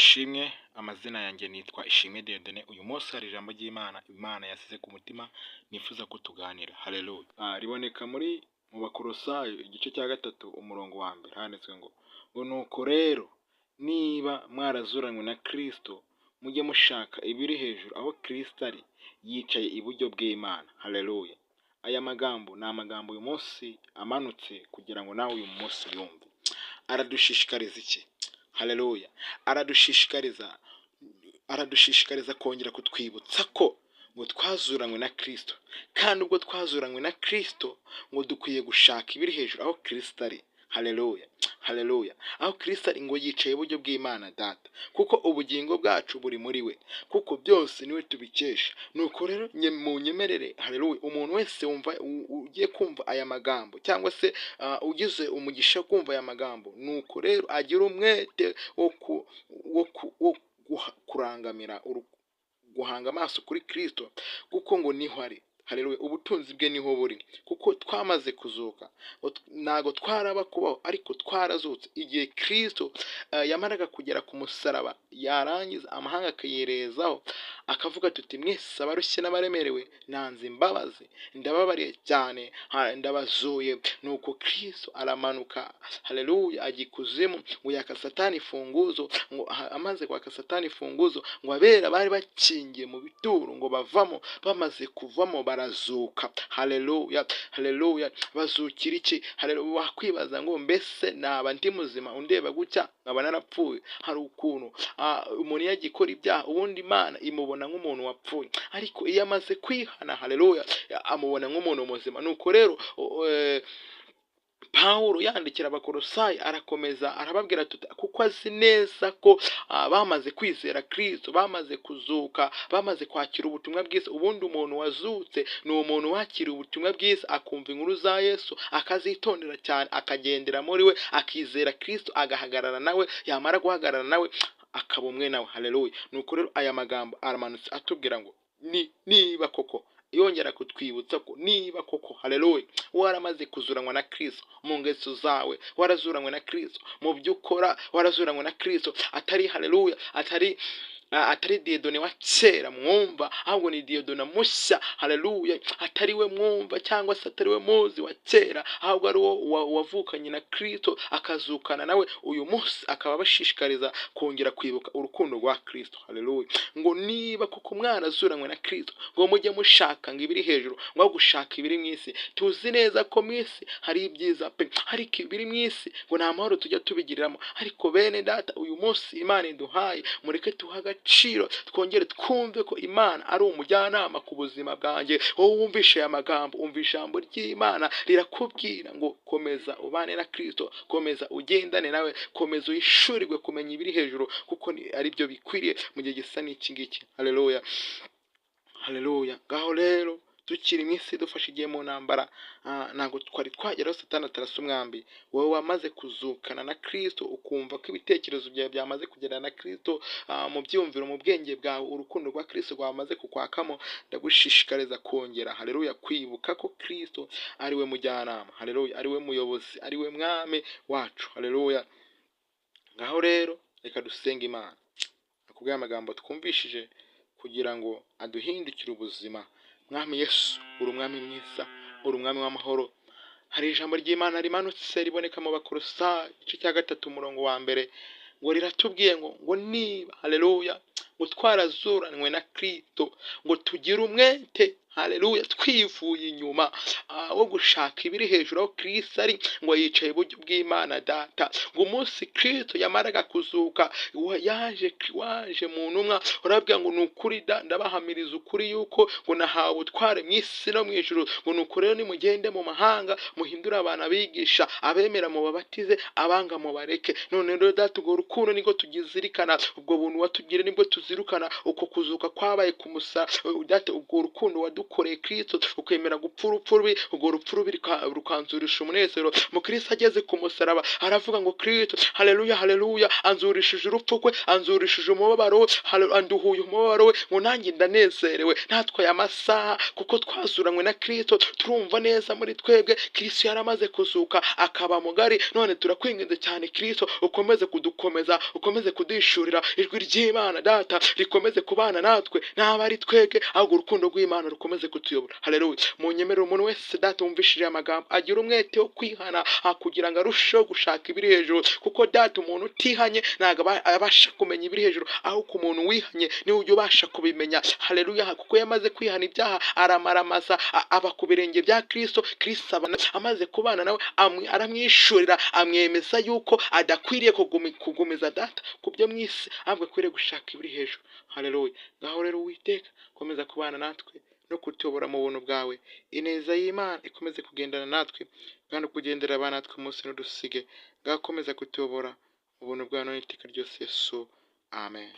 ashimwe. Amazina yanjye nitwa Ishimwe Dieudonné. Uyu munsi hari ijambo ry'Imana Imana yasize ku mutima nifuza ko tuganira. Haleluya. Riboneka mu Bakolosayi igice cya 3 umurongo wa mbere, handitswe ngo nuko rero niba mwarazuranywe na Kristo mujye mushaka ibiri hejuru aho Kristo ari yicaye iburyo bw'Imana. Haleluya. Aya magambo ni amagambo uyu munsi amanutse kugira ngo nawe uyu munsi yumve. Aradushishikariza iki? Haleluya. Aradushishikariza kongera kutwibutsa ko ngo twazuranywe na Kristo, kandi ubwo twazuranywe na Kristo ngo dukwiye gushaka ibiri hejuru aho Kristo ari. Haleluya. Haleluya. Aho Kristo ari ngo yicaye iburyo bw'Imana Data, kuko ubugingo bwacu buri muri we, kuko byose niwe tubikesha. Nuko rero munyemerere, haleluya, umuntu wese ugiye kumva aya magambo cyangwa se ugize umugisha kumva aya magambo, nuko rero agira umwete wo kurangamira guhanga amaso kuri Kristo, kuko ngo niho ari. Haleluya. Ubutunzi bwe niho buri, kuko twamaze kuzuka. Ntago twaraba kubaho, ariko twarazutse. Igihe Kristo yamaraga kugera ku musaraba, yarangiza amahanga akayirezaho, akavuga tuti mwese abarushye n'abaremerewe nanze imbabazi, ndababariye cyane, ndabazuye. Nuko Kristo aramanuka, haleluya, ajya ikuzimu ngo yaka Satani ifunguzo, ngo amaze kwaka Satani ifunguzo, ngo abera bari bakingiye mu bituro ngo bavamo, bamaze kuvamo barazuka. Haleluya. Haleluya. Bazukira iki? Haleluya. Wakwibaza ngo mbese naba ndi muzima undeba gutya nkaba narapfuye? Hari ukuntu umuntu yagikora ibyaha ubundi Imana imubona nk'umuntu wapfuye, ariko iyo amaze kwihana, haleluya, amubona nk'umuntu muzima. Nuko rero Pawulo yandikira Abakolosayi arakomeza arababwira tuti kuko azi neza ko bamaze kwizera Kristo, bamaze kuzuka, bamaze kwakira ubutumwa bwiza. Ubundi umuntu wazutse ni umuntu wakira ubutumwa bwiza, akumva inkuru za Yesu, akazitondera cyane, akagendera muri we, akizera Kristo, agahagarara nawe, yamara guhagarara nawe akaba umwe nawe. Haleluya. Nuko rero aya magambo aramanutse atubwira ngo niba koko, yongera kutwibutsa ko niba koko, haleluya, waramaze kuzuranwa na Kristo mu ngeso zawe, warazuranywe na Kristo mu byo ukora, warazuranywe na Kristo, atari haleluya, atari Dieudonné wa kera mwumva, ahubwo ni Dieudonné mushya. Haleluya. Atari we mwumva cyangwa se atari we muzi wa kera, ahubwo ari wo wavukanye na Kristo akazukana nawe. Uyu munsi akaba bashishikariza kongera kwibuka urukundo rwa Kristo. Haleluya. Ngo niba kuko mwarazuranywe na Kristo ngo mujye mushaka ngo ibiri hejuru, ngo gushaka ibiri mu isi. Tuzi neza ko mu isi hari ibyiza pe, ariko ibiri mu isi ngo nta mahoro tujya tubigiriramo. Ariko bene data, uyu munsi Imana iduhaye, mureke tuhaga agaciro, twongere twumve ko Imana ari umujyanama ku buzima bwanjye. Wowe wumvishe aya magambo, umva ijambo ry'Imana rirakubwira ngo komeza ubane na Kristo, komeza ugendane nawe, komeza uyishurirwe kumenya ibiri hejuru, kuko ari byo bikwiriye mu gihe gisa n'iki ngiki. Haleluya. Haleluya. Ngaho rero tukiri iminsi dufashe igihe mu ntambara, ntabwo twari twageraho Satani atarasa umwambi. Wowe wamaze kuzukana na Kristo, ukumva ko ibitekerezo byawe byamaze kugendana na Kristo, mu byumviro, mu bwenge bwawe urukundo rwa Kristo rwamaze kukwakamo, ndagushishikariza kongera, haleluya, kwibuka ko Kristo ari we mujyanama, haleluya, ari we muyobozi, ari we mwami wacu. Haleluya. Ngaho rero reka dusenge Imana akubwira amagambo twumvishije kugira ngo aduhindukire ubuzima. Mwami Yesu, uri umwami mwiza, uri umwami w'amahoro. Hari ijambo ry'Imana rimanutse riboneka mu Bakolosayi igice cya 3 umurongo wa mbere, ngo riratubwiye ngo niba, haleluya, ngo twarazuranywe na Kristo ngo tugire umwete, haleluya, twivuye inyuma wo gushaka ibiri hejuru aho Kristo ari, ngo yicaye iburyo bw'Imana Data. Ngo umunsi Kristo yamaraga kuzuka, waje mu ntumwa urabwira ngo ni ukuri ndabahamiriza ukuri yuko ngo nahawe ubutware mu isi no mu ijuru, ngo nuko rero nimugende mu mahanga muhindure abantu abigisha, abemera mu babatize, abanga mu bareke. None rero Data, ubwo rukundo niko tugizirikana, ubwo buntu watugire nibwo tuzirukana, uko kuzuka kwabaye ku musaraba Data, ubwo rukundo wadukoreye Kristo, ukemera gupfa urupfu rubi, urwo rupfu rubi rukanzurisha umunezero. Mu Kristo ageze ku musaraba aravuga ngo Kristo, haleluya haleluya, anzurishije urupfu kwe, anzurishije umubabaro we, anduhuye umubabaro we, ngo nanjye ndanezerewe. Natwaye amasaha kuko twazuranywe na Kristo, turumva neza muri twebwe Kristo yaramaze kuzuka akaba mugari. None turakwinginze cyane Kristo, ukomeze kudukomeza, ukomeze kudishurira ijwi ry'Imana Data rikomeze kubana natwe, naba ari twebwe ahubwo urukundo rw'Imana rukomeze kutuyobora. Haleluya. Munyemerere umuntu wese Data wumvishije amagambo agira umwete wo kwihana kugira ngo arusheho gushaka ibiri hejuru, kuko Data umuntu utihanye ntabwo abasha kumenya ibiri hejuru, ahubwo umuntu wihanye niwe ujya ubasha kubimenya. Haleluya. Kuko yamaze kwihana ibyaha aramaramaza aba ku birenge bya Kristo. Kristo amaze kubana nawe aramwishurira, amwemeza yuko adakwiriye kugumiza Data ku byo mwisi, ahubwo akwiriye gushaka ibiri hejuru. Haleluya. Ngaho rero Uwiteka komeza kubana natwe no kutuyobora mu buntu bwawe. Ineza y'Imana ikomeze kugendana natwe kandi kugendera abana natwe umunsi n'udusige. Ngaho komeza kutuyobora mu buntu bwawe n'iteka ryose Yesu. Amen.